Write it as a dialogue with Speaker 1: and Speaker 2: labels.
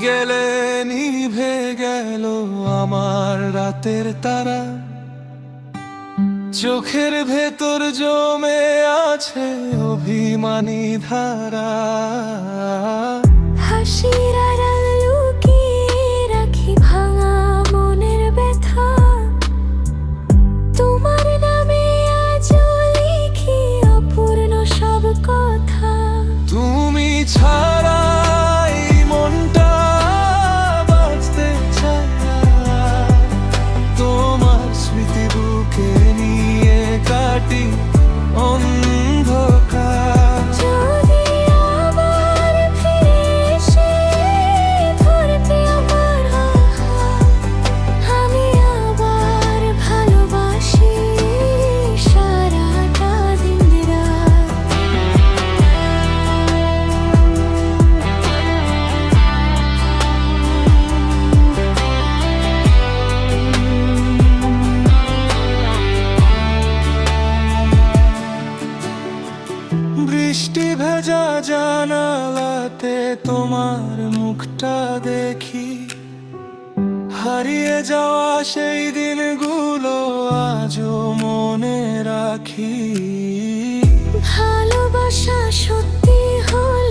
Speaker 1: গেলে নিভে গেল আমার রাতের তারা, চোখের ভেতর জমে আছে অভিমানী ধারা।
Speaker 2: হাসির আড়াল লুকিয়ে রাখি ভাঙা মনের ব্যথা, তোমার নামে আজও লিখি অপূর্ণ সব কথা।
Speaker 1: তুমি ছাড়া এই মনটা বাঁচতে চায় না, তোমার স্মৃতি বুকে নিয়ে কাটি অন্ধকার।
Speaker 2: যদি আবার ফিরে এসে ধরতে আমার হাত, আমি আবার ভালোবাসি সারাটা দিন রাত।
Speaker 1: বৃষ্টি ভেজা জানালাতে তোমার মুখটা দেখি, হারিয়ে যাওয়া সেই দিনগুলো আজও মনে রাখি।
Speaker 2: ভালোবাসা সত্যি হল